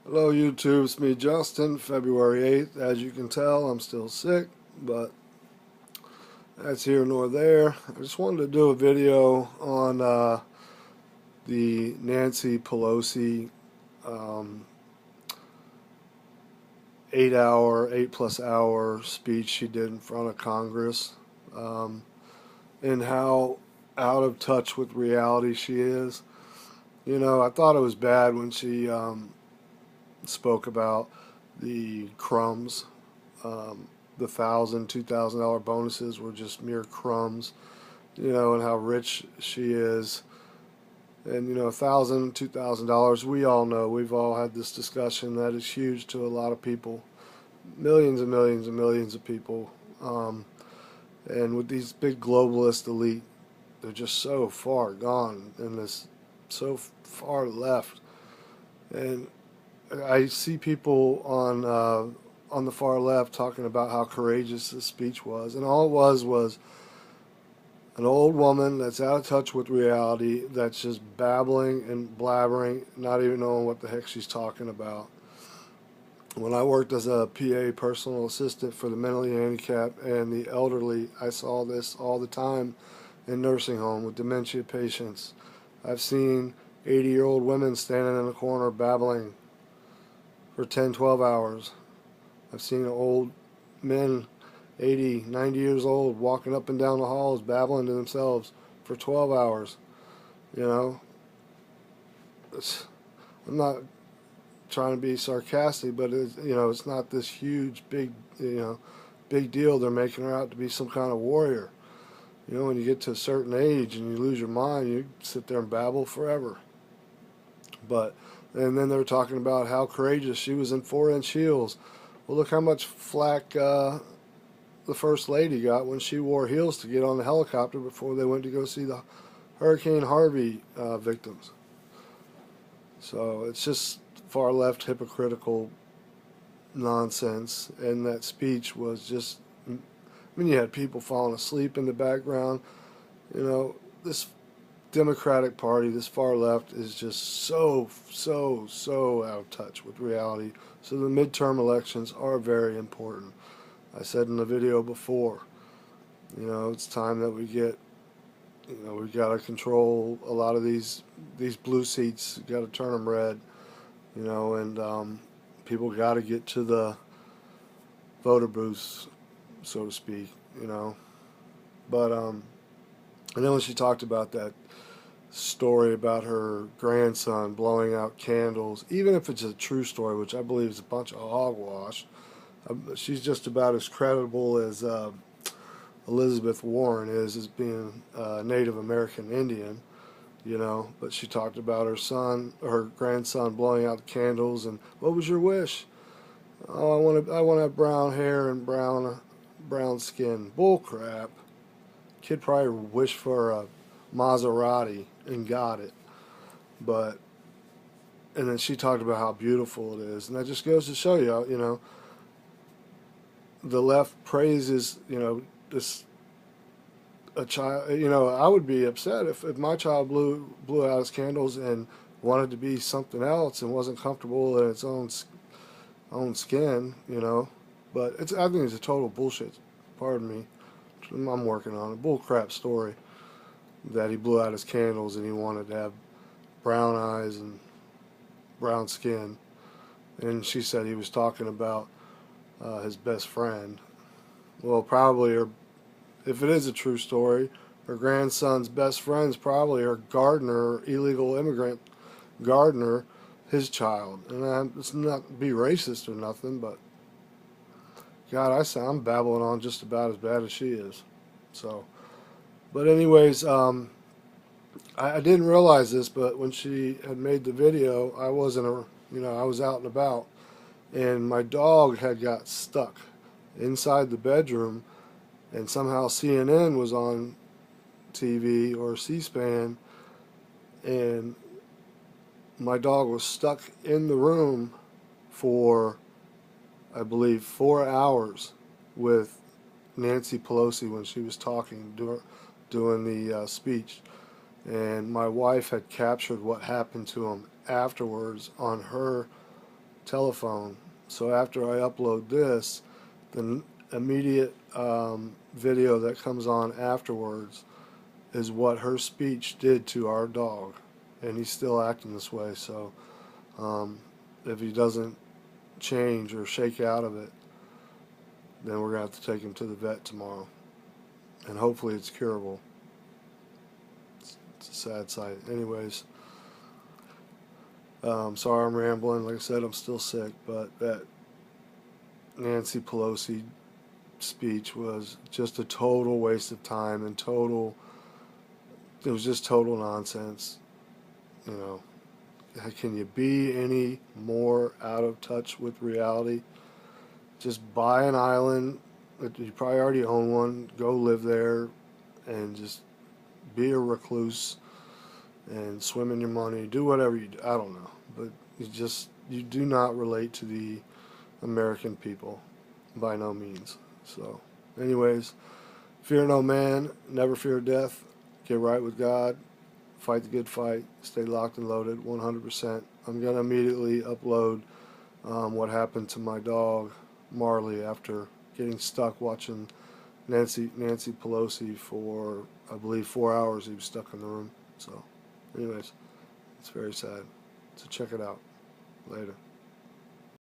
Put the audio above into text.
Hello YouTube, it's me Justin, February 8th. As you can tell, I'm still sick, but that's here nor there. I just wanted to do a video on the Nancy Pelosi um, 8+ hour speech she did in front of Congress, um, and how out of touch with reality she is. You know, I thought it was bad when she spoke about the crumbs. The $1,000, $2,000 bonuses were just mere crumbs, you know, and how rich she is. And you know, $1,000, $2,000, we all know, we've all had this discussion, that is huge to a lot of people, millions and millions and millions of people. And with these big globalist elite, they're just so far gone and this so far left. And I see people on the far left talking about how courageous this speech was, and all it was an old woman that's out of touch with reality, that's just babbling and blabbering, not even knowing what the heck she's talking about. When I worked as a PA, personal assistant for the mentally handicapped and the elderly, I saw this all the time in nursing home with dementia patients. I've seen 80-year-old women standing in a corner babbling for 10, 12 hours. I've seen old men, 80, 90 years old, walking up and down the halls babbling to themselves for 12 hours. You know, I'm not trying to be sarcastic, but it's not this huge, big deal. They're making her out to be some kind of warrior. You know, when you get to a certain age and you lose your mind, you sit there and babble forever. And then they were talking about how courageous she was in 4-inch heels. Well, look how much flack the First Lady got when she wore heels to get on the helicopter before they went to go see the Hurricane Harvey victims. So it's just far left hypocritical nonsense, and that speech was just, I mean, you had people falling asleep in the background. You know, this Democratic Party, this far left, is just so out of touch with reality. So the midterm elections are very important. I said in the video before, you know, it's time that we get, you know, we got to control a lot of these blue seats. Got to turn them red, you know, and people got to get to the voter booths, so to speak, you know. But and then when she talked about that story about her grandson blowing out candles, even if it's a true story, which I believe is a bunch of hogwash, she's just about as credible as Elizabeth Warren is as being a Native American Indian, you know. But she talked about her grandson blowing out the candles, and what was your wish? Oh, I want to have brown hair and brown skin. Bull crap. Kid probably wished for a Maserati and got it. But and then she talked about how beautiful it is, and that just goes to show you, you know, the left praises, you know, this a child. You know, I would be upset if my child blew out his candles and wanted to be something else and wasn't comfortable in its own skin, you know. But I think it's a total bullshit. Pardon me. I'm working on a bull crap story that he blew out his candles and he wanted to have brown eyes and brown skin. And she said he was talking about his best friend. Well, probably if it is a true story, her grandson's best friend's probably her gardener, illegal immigrant gardener, his child. And it's not be racist or nothing, but God, I'm babbling on just about as bad as she is. So, but anyways, I didn't realize this, but when she had made the video, I was out and about, and my dog had got stuck inside the bedroom, and somehow CNN was on TV or C-SPAN, and my dog was stuck in the room for, I believe, 4 hours with Nancy Pelosi when she was talking, doing the speech. And my wife had captured what happened to him afterwards on her telephone. So after I upload this, the immediate video that comes on afterwards is what her speech did to our dog, and he's still acting this way. So if he doesn't change or shake out of it, then we're gonna have to take him to the vet tomorrow, and hopefully it's curable. It's a sad sight. Anyways, sorry I'm rambling. Like I said, I'm still sick, but that Nancy Pelosi speech was just a total waste of time and it was just total nonsense. You know, can you be any more out of touch with reality? Just buy an island. You probably already own one. Go live there and just be a recluse and swim in your money. Do whatever you do. I don't know. But you do not relate to the American people by no means. So, anyways, fear no man, never fear death. Get right with God. Fight the good fight. Stay locked and loaded 100%. I'm going to immediately upload what happened to my dog, Marley, after getting stuck watching Nancy Pelosi for, I believe, 4 hours. He was stuck in the room. So, anyways, it's very sad. So check it out. Later.